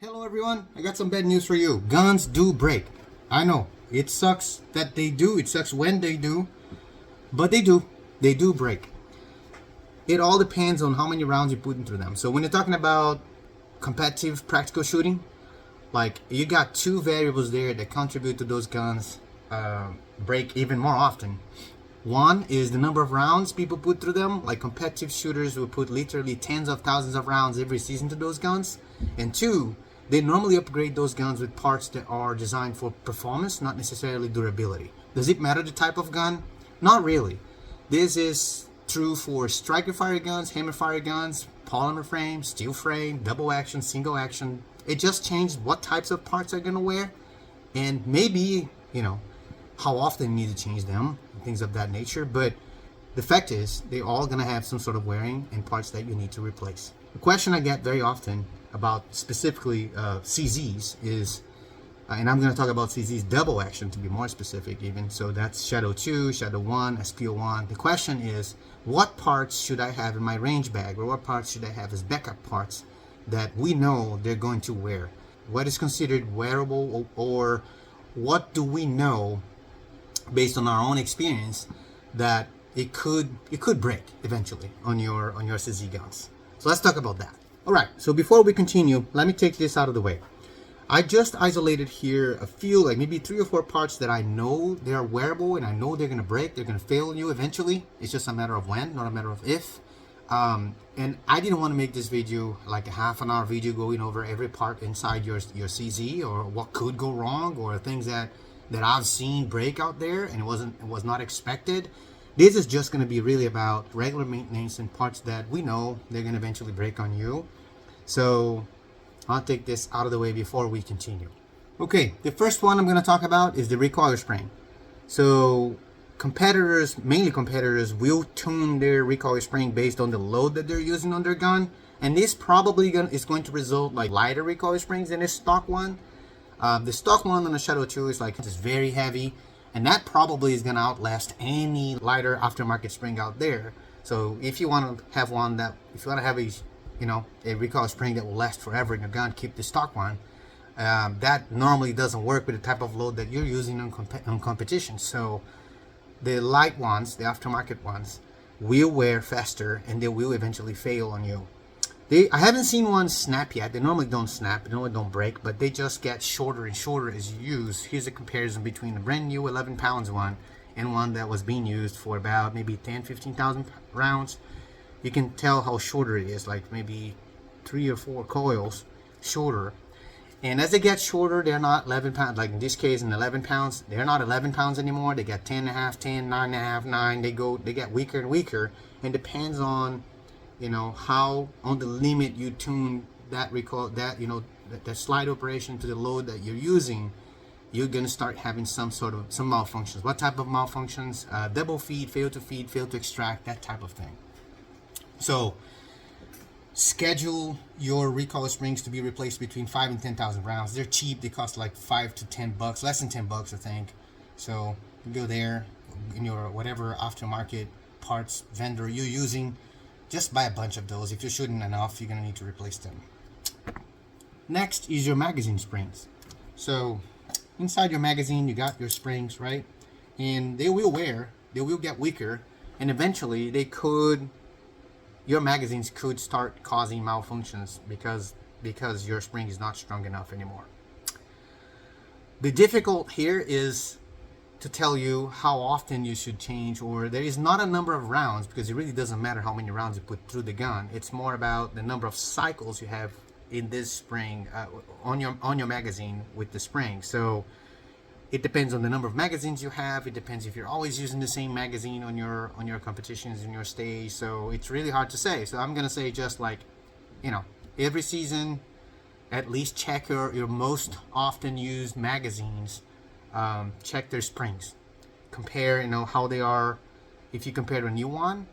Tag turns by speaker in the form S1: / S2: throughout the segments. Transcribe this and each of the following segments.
S1: Hello everyone, I got some bad news for you. Guns do break. I know, it sucks that they do, it sucks when they do, but they do. They do break. It all depends on how many rounds you put into them. So when you're talking about competitive practical shooting, like you got two variables there that contribute to those guns break even more often. One is the number of rounds people put through them. Like competitive shooters will put literally tens of thousands of rounds every season to those guns. And two, they normally upgrade those guns with parts that are designed for performance, not necessarily durability. Does it matter the type of gun? Not really. This is true for striker fire guns, hammer fire guns, polymer frame, steel frame, double action, single action. It just changed what types of parts they're gonna wear, and maybe, how often you need to change them, things of that nature. But the fact is, they're all gonna have some sort of wearing and parts that you need to replace. The question I get very often about specifically CZs is, and I'm going to talk about CZs double action to be more specific even, so that's Shadow 2, Shadow 1, SPO1. The question is, what parts should I have in my range bag, or what parts should I have as backup parts that we know they're going to wear? What is considered wearable, or what do we know based on our own experience that it could break eventually on your CZ guns? So let's talk about that. Alright, so before we continue, let me take this out of the way. I just isolated here a few, like maybe 3 or 4 parts that I know they are wearable and I know they're going to break, they're going to fail on you eventually. It's just a matter of when, not a matter of if. And I didn't want to make this video like a half-an-hour video going over every part inside your CZ, or what could go wrong, or things that I've seen break out there and it was not expected. This is just going to be really about regular maintenance and parts that we know they're going to eventually break on you. So I'll take this out of the way before we continue. Okay, the first one I'm going to talk about is the recoil spring. So competitors, mainly competitors, will tune their recoil spring based on the load that they're using on their gun. And this probably is going to result like lighter recoil springs than a stock one. The stock one on the Shadow 2 is like, it's very heavy. And that probably is going to outlast any lighter aftermarket spring out there. So if you want to have one that, if you want to have a recoil spring that will last forever in your gun, keep the stock one. That normally doesn't work with the type of load that you're using on competition. So the light ones, the aftermarket ones, will wear faster and they will eventually fail on you. I haven't seen one snap yet. They normally don't snap, they normally don't break, but they just get shorter and shorter as you use. Here's a comparison between the brand new 11 pounds one and one that was being used for about maybe 10-15,000 rounds. You can tell how shorter it is, like maybe 3 or 4 coils shorter. And as they get shorter, they're not 11 pounds, like in this case in 11 pounds, they're not 11 pounds anymore. They get 10.5, 10, 9.5, 9. They get weaker and weaker, and depends on how on the limit you tune that recoil, that slide operation to the load that you're using, you're going to start having some malfunctions. What type of malfunctions? Double feed, fail to extract, that type of thing. So schedule your recoil springs to be replaced between 5 and 10,000 rounds. They're cheap. They cost like $5 to $10, less than $10 I think. So you go there in your whatever aftermarket parts vendor you're using, just buy a bunch of those. If you're shooting enough, you're going to need to replace them. Next is your magazine springs. So inside your magazine, you got your springs, right? And they will wear, they will get weaker, and eventually your magazines could start causing malfunctions because your spring is not strong enough anymore. The difficult here is to tell you how often you should change, or there is not a number of rounds, because it really doesn't matter how many rounds you put through the gun. It's more about the number of cycles you have in this spring on your magazine with the spring. So it depends on the number of magazines you have. It depends if you're always using the same magazine on your competitions in your stage. So it's really hard to say. So I'm gonna say just like, every season, at least check your most often used magazines. Check their springs, compare how they are. If you compare to a new one,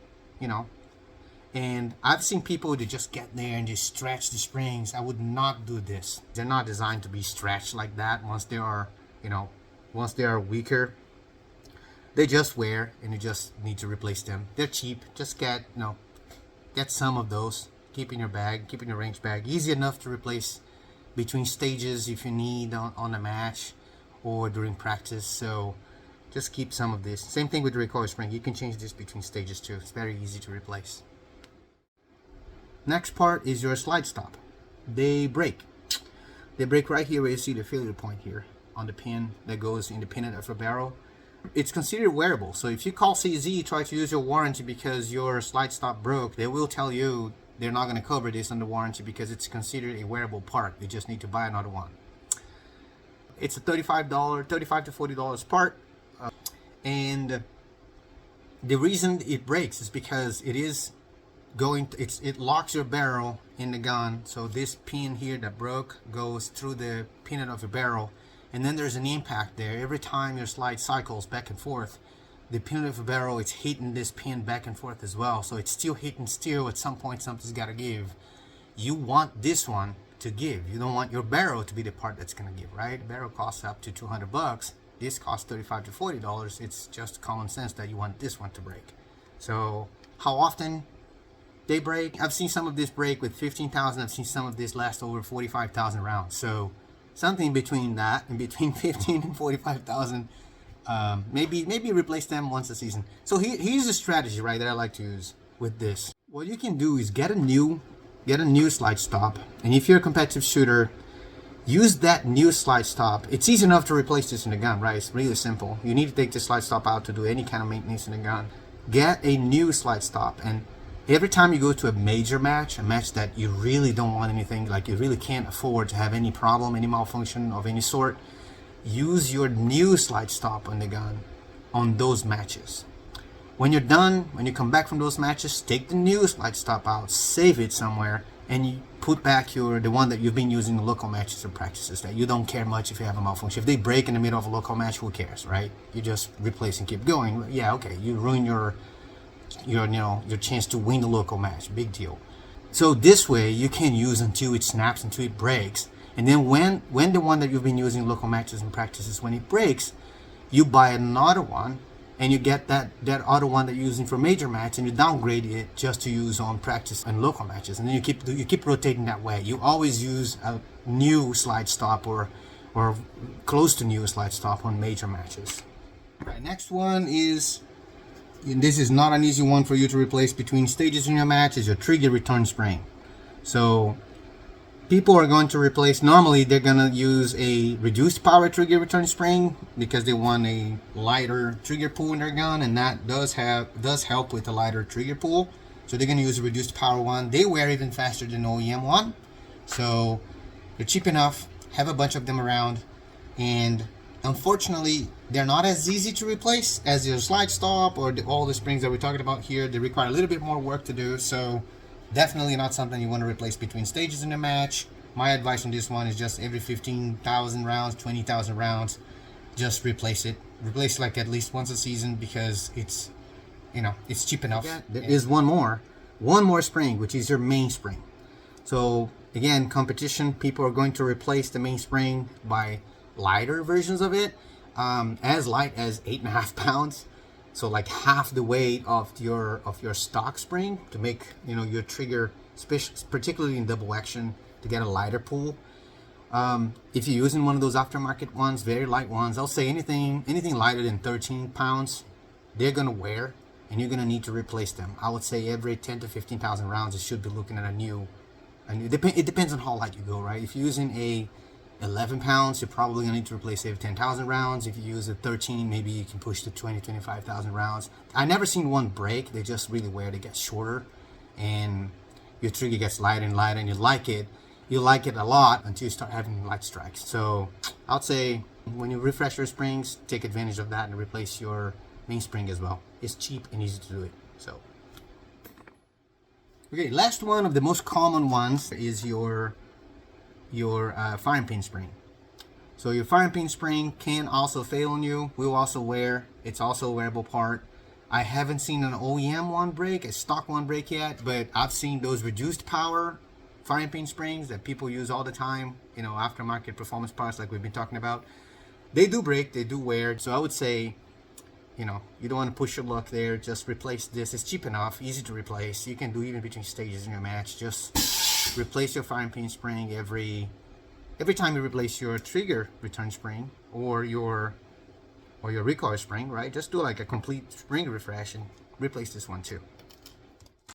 S1: and I've seen people that just get there and just stretch the springs. I would not do this. They're not designed to be stretched like that. Once they are weaker, they just wear, and you just need to replace them. They're cheap. Just get some of those, keep in your bag, keep in your range bag. Easy enough to replace between stages if you need on a match or during practice. So just keep some of this. Same thing with the recoil spring. You can change this between stages too. It's very easy to replace. Next part is your slide stop. They break. They break right here where you see the failure point here on the pin that goes independent of a barrel. It's considered wearable. So if you call CZ, try to use your warranty because your slide stop broke, they will tell you they're not going to cover this under warranty because it's considered a wearable part. You just need to buy another one. It's a $35 to $40 part. And the reason it breaks is because it locks your barrel in the gun. So this pin here that broke goes through the pinion of your barrel, and then there's an impact there. Every time your slide cycles back and forth, the pinion of the barrel, it's hitting this pin back and forth as well. So it's still hitting steel. At some point something's got to give. You want this one to give. You don't want your barrel to be the part that's going to give, right? The barrel costs up to $200. This costs $35 to $40. It's just common sense that you want this one to break. So how often they break? I've seen some of this break with 15,000. I've seen some of this last over 45,000 rounds. So something between that, in between 15 and 45,000. Maybe replace them once a season. So here's a strategy, right, that I like to use with this. What you can do is get a new slide stop, and if you're a competitive shooter, use that new slide stop. It's easy enough to replace this in the gun, right? It's really simple. You need to take the slide stop out to do any kind of maintenance in the gun. Get a new slide stop, and every time you go to a major match, a match that you really don't want anything, like you really can't afford to have any problem, any malfunction of any sort, use your new slide stop on the gun on those matches. When you're done, when you come back from those matches, take the new slide stop out, save it somewhere, and you put back the one that you've been using in local matches or practices that you don't care much if you have a malfunction. If they break in the middle of a local match, who cares, right? You just replace and keep going. Yeah, okay, you ruin your chance to win the local match. Big deal. So this way you can use until it snaps, until it breaks. And then when the one that you've been using in local matches and practices, when it breaks, you buy another one, and you get that other one that you're using for major match, and you downgrade it just to use on practice and local matches. And then you keep rotating that way. You always use a new slide stop or close to new slide stop on major matches. All right, next one is, this is not an easy one for you to replace between stages in your match, is your trigger return spring. So people are going to replace, normally they're going to use a reduced power trigger return spring because they want a lighter trigger pull in their gun, and that does help with a lighter trigger pull. So they're going to use a reduced power one. They wear even faster than OEM one. So they're cheap enough, have a bunch of them around, and unfortunately they're not as easy to replace as your slide stop or all the springs that we're talking about here. They require a little bit more work to do. So definitely not something you want to replace between stages in a match. My advice on this one is just every 15,000 rounds, 20,000 rounds, just replace it. Replace like at least once a season because it's cheap enough. There is one more spring, which is your main spring. So again, competition, people are going to replace the main spring by lighter versions of it, as light as 8.5 pounds. So like half the weight of your stock spring to make your trigger, particularly in double action, to get a lighter pull. If you're using one of those aftermarket ones, very light ones, I'll say anything lighter than 13 pounds, they're gonna wear, and you're gonna need to replace them. I would say every 10 to 15,000 rounds, you should be looking at a new. And it depends on how light you go, right? If you're using a 11 pounds, you're probably going to need to replace every 10,000 rounds. If you use a 13, maybe you can push to 20, 25,000 rounds. I never seen one break. They just really wear, they get shorter, and your trigger gets lighter and lighter, and you like it a lot until you start having light strikes. So I'd say when you refresh your springs, take advantage of that and replace your main spring as well. It's cheap and easy to do it. So okay, last one of the most common ones is your firing pin spring. So your firing pin spring can also fail on you, will also wear. It's also a wearable part. I haven't seen an OEM one break, a stock one break yet, but I've seen those reduced power firing pin springs that people use all the time, aftermarket performance parts like we've been talking about. They do break, they do wear. So I would say, you don't want to push your luck there. Just replace this. It's cheap enough, easy to replace. You can do even between stages in your match. Just replace your firing pin spring every every time you replace your trigger return spring or your recoil spring, right? Just do like a complete spring refresh and replace this one too.